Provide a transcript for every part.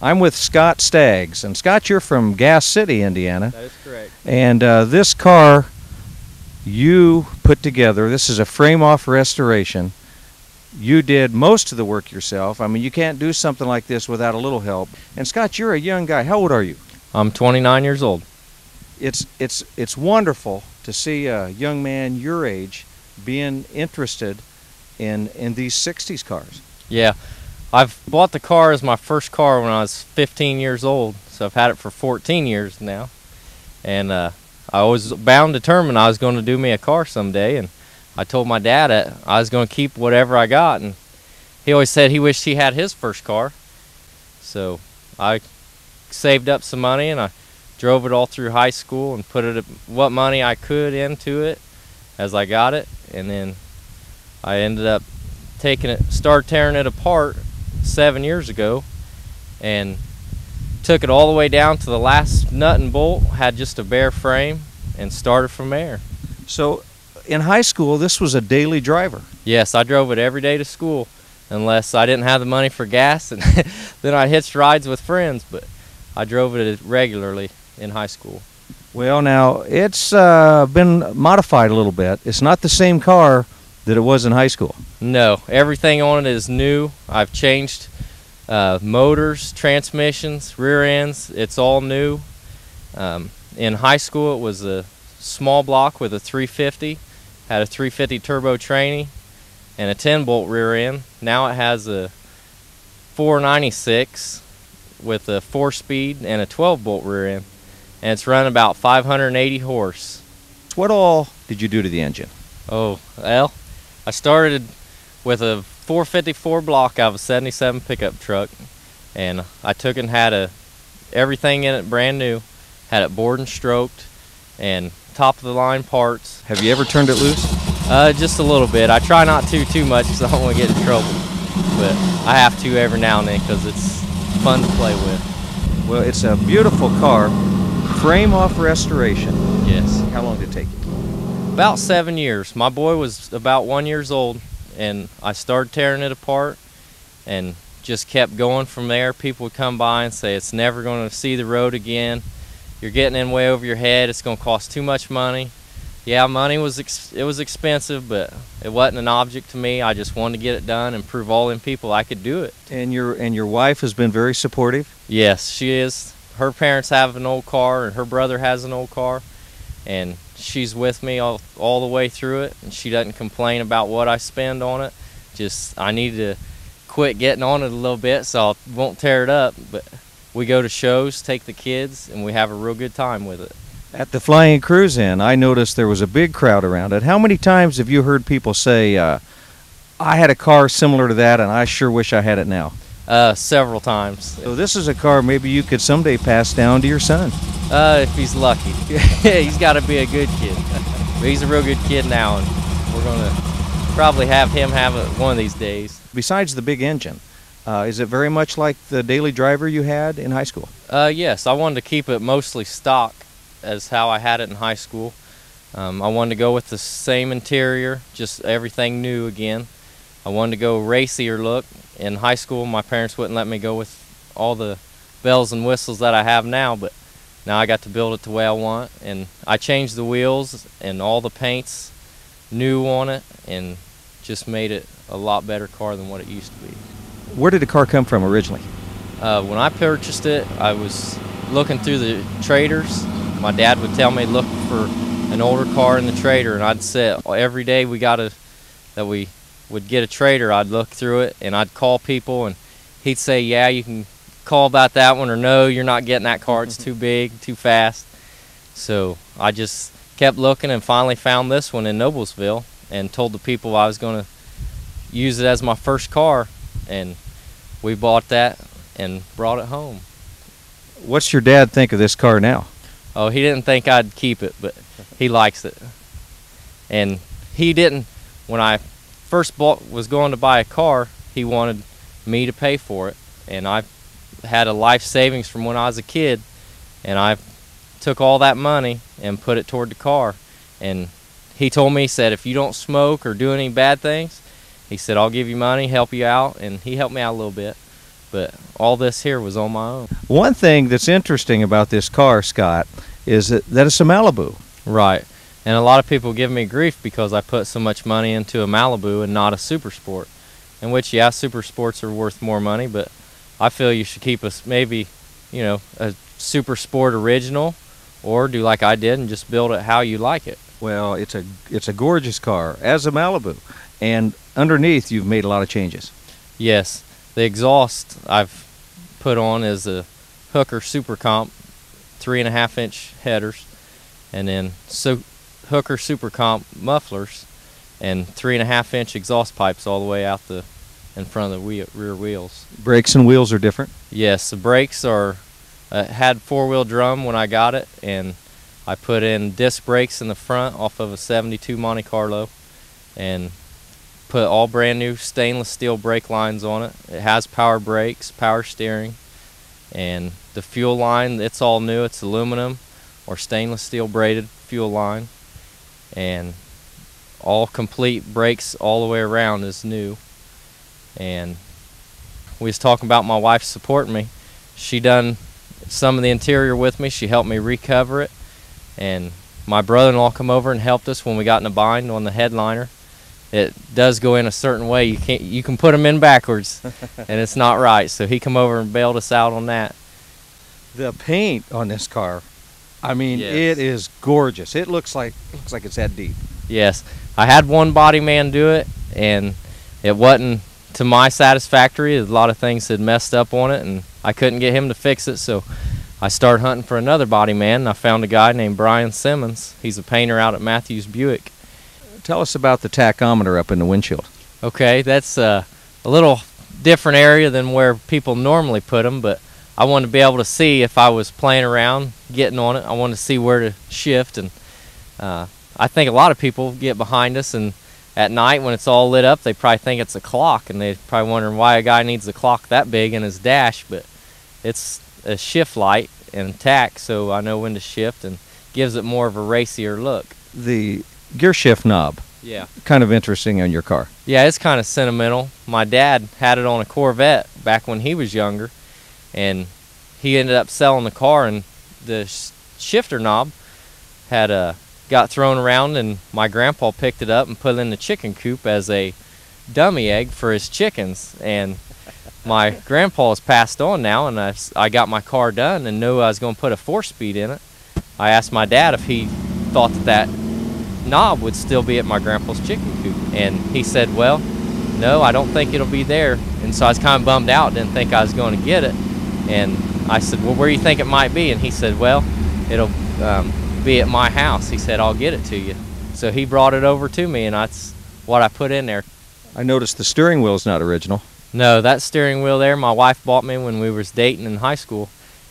I'm with Scott Staggs, and Scott, you're from Gas City, Indiana. That is correct. And this car you put together, this is a frame-off restoration. You did most of the work yourself. I mean, you can't do something like this without a little help. And Scott, you're a young guy. How old are you? I'm 29 years old. It's wonderful to see a young man your age being interested in these 60s cars. Yeah, I've bought the car as my first car when I was 15 years old, so I've had it for 14 years now. And I was bound determined I was going to do me a car someday, and I told my dad that I was going to keep whatever I got, and he always said he wished he had his first car. So I saved up some money, and I drove it all through high school and put what money I could into it as I got it, and then I ended up started tearing it apart 7 years ago, and took it all the way down to the last nut and bolt, had just a bare frame, and started from there. So in high school, this was a daily driver. Yes, I drove it every day to school, unless I didn't have the money for gas, and then I hitched rides with friends, but I drove it regularly in high school. Well, now, it's been modified a little bit. It's not the same car that it was in high school. No, everything on it is new. I've changed motors, transmissions, rear ends. It's all new. In high school, it was a small block with a 350. Had a 350 turbo tranny and a 10-bolt rear end. Now it has a 496 with a 4-speed and a 12-bolt rear end, and it's running about 580 horse. What all did you do to the engine? Oh, well, I started with a 454 block out of a 77 pickup truck, and I took and had everything in it brand new. Had it bored and stroked, and top of the line parts. Have you ever turned it loose? Just a little bit. I try not to too much because I don't want to get in trouble, but I have to every now and then because it's fun to play with. Well, it's a beautiful car, frame-off restoration. Yes. How long did it take you? About 7 years. My boy was about 1 year old, and I started tearing it apart and just kept going from there. People would come by and say, it's never going to see the road again. You're getting in way over your head. It's going to cost too much money. Yeah, money was expensive, but it wasn't an object to me. I just wanted to get it done and prove all them people I could do it. And your wife has been very supportive? Yes, she is. Her parents have an old car, and her brother has an old car, and she's with me all the way through it, and she doesn't complain about what I spend on it. Just I need to quit getting on it a little bit so I won't tear it up, but we go to shows, take the kids, and we have a real good time with it. At the FlyInCruiseIn, I noticed there was a big crowd around it. How many times have you heard people say, I had a car similar to that, and I sure wish I had it now? Several times. So this is a car maybe you could someday pass down to your son. If he's lucky. He's got to be a good kid. But he's a real good kid now, and we're going to probably have him have it one of these days. Besides the big engine, is it very much like the daily driver you had in high school? Yes, I wanted to keep it mostly stock as how I had it in high school. I wanted to go with the same interior, just everything new again. I wanted to go racier look. In high school, my parents wouldn't let me go with all the bells and whistles that I have now, but now I got to build it the way I want, and I changed the wheels and all the paints new on it, and just made it a lot better car than what it used to be. Where did the car come from originally? When I purchased it, I was looking through the traders. My dad would tell me look for an older car in the trader, and I'd say every day we would get a trader, I'd look through it and I'd call people, and he'd say, yeah, you can call about that one, or no, you're not getting that car, it's too big, too fast. So I just kept looking and finally found this one in Noblesville and told the people I was going to use it as my first car, and we bought that and brought it home. What's your dad think of this car now? Oh, he didn't think I'd keep it, but he likes it. And he didn't, when I first was going to buy a car, he wanted me to pay for it. And I had a life savings from when I was a kid, and I took all that money and put it toward the car. And he told me, he said, if you don't smoke or do any bad things, he said, I'll give you money, help you out, and he helped me out a little bit. but all this here was on my own. One thing that's interesting about this car, Scott, is that it's a Malibu. Right. And a lot of people give me grief because I put so much money into a Malibu and not a Super Sport. In which, yeah, Super Sports are worth more money, but I feel you should keep us maybe, you know, a Super Sport original, or do like I did and just build it how you like it. Well, it's a gorgeous car as a Malibu, and underneath you've made a lot of changes. Yes, the exhaust I've put on is a Hooker Super Comp 3.5-inch headers, and then Hooker Super Comp mufflers, and 3.5-inch exhaust pipes all the way out in front of the rear wheels. Brakes and wheels are different? Yes, the brakes are had four-wheel drum when I got it, and I put in disc brakes in the front off of a 72 Monte Carlo and put all brand new stainless steel brake lines on it. It has power brakes, power steering, and the fuel line, it's all new. It's aluminum or stainless steel braided fuel line, and all complete brakes all the way around is new. And we was talking about my wife supporting me. She done some of the interior with me. She helped me recover it, and my brother-in-law come over and helped us when we got in a bind on the headliner. It does go in a certain way. You can put them in backwards and it's not right, so he come over and bailed us out on that. The paint on this car, I mean, Yes. It is gorgeous. It looks like it's that deep. Yes, I had one body man do it, and it wasn't to my satisfactory. A lot of things had messed up on it, and I couldn't get him to fix it, so I started hunting for another body man, and I found a guy named Brian Simmons. He's a painter out at Matthews Buick. Tell us about the tachometer up in the windshield. Okay, that's a little different area than where people normally put them, but I wanted to be able to see if I was playing around, getting on it. I wanted to see where to shift, and I think a lot of people get behind us, and at night when it's all lit up, they probably think it's a clock, and they're probably wondering why a guy needs a clock that big in his dash, but it's a shift light and tach, so I know when to shift, and gives it more of a racier look. The gear shift knob, Yeah. kind of interesting on your car. Yeah, it's kind of sentimental. My dad had it on a Corvette back when he was younger, and he ended up selling the car, and the shifter knob had got thrown around, and my grandpa picked it up and put it in the chicken coop as a dummy egg for his chickens. And my grandpa's passed on now, and I got my car done and knew I was going to put a 4-speed in it. I asked my dad if he thought that knob would still be at my grandpa's chicken coop, and he said, well, no, I don't think it'll be there. And so I was kind of bummed out, didn't think I was going to get it, and I said, well, where do you think it might be? And he said, well, it'll be at my house. He said, I'll get it to you. So he brought it over to me, and that's what I put in there. I noticed the steering wheel's not original. No, that steering wheel there, my wife bought me when we was dating in high school,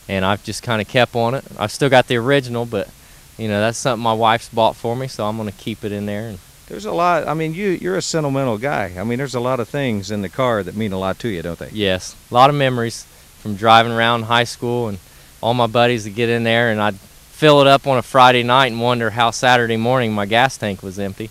and I've just kind of kept on it. I've still got the original, but you know, that's something my wife's bought for me, so I'm going to keep it in there. And There's a lot, I mean, you're a sentimental guy. I mean, there's a lot of things in the car that mean a lot to you, don't they? yes, a lot of memories from driving around high school, and all my buddies would get in there, and I'd fill it up on a Friday night and wonder how Saturday morning my gas tank was empty.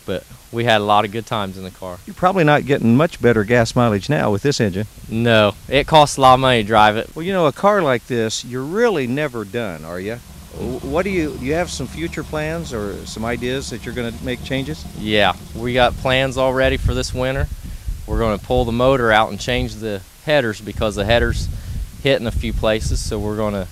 But we had a lot of good times in the car. You're probably not getting much better gas mileage now with this engine. No, it costs a lot of money to drive it. Well, you know, a car like this, you're really never done, are you? What do you have some future plans or some ideas that you're going to make changes? Yeah, we got plans already for this winter. We're going to pull the motor out and change the headers because the headers hit in a few places. So we're going to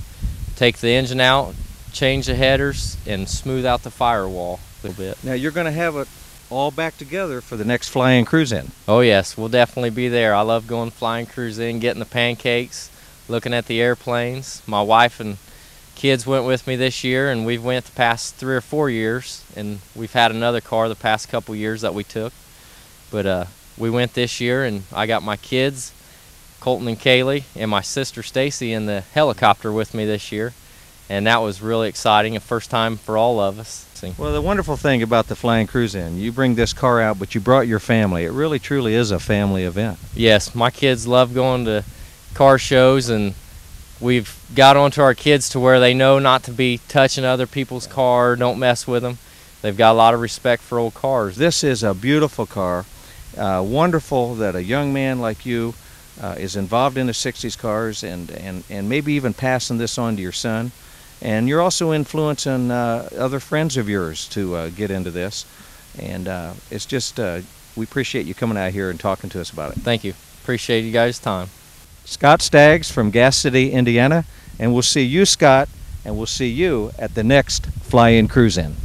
take the engine out, change the headers, and smooth out the firewall a little bit. Now, you're going to have it all back together for the next FlyInCruiseIn. Oh yes, we'll definitely be there. I love going FlyInCruiseIn, getting the pancakes, looking at the airplanes. My wife and kids went with me this year, and we've went the past 3 or 4 years, and we've had another car the past couple years that we took. But we went this year, and I got my kids, Colton and Kaylee, and my sister Stacy in the helicopter with me this year, and that was really exciting, a first time for all of us. Well, the wonderful thing about the FlyInCruiseIn, you bring this car out, but you brought your family. It really, truly is a family event. Yes, my kids love going to car shows, and we've got onto our kids to where they know not to be touching other people's car, don't mess with them. They've got a lot of respect for old cars. This is a beautiful car. Wonderful that a young man like you is involved in the 60s cars and maybe even passing this on to your son. And you're also influencing other friends of yours to get into this. And it's just, we appreciate you coming out here and talking to us about it. Thank you. Appreciate you guys' time. Scott Staggs from Gas City, Indiana. And we'll see you, Scott, and we'll see you at the next Fly In Cruise In.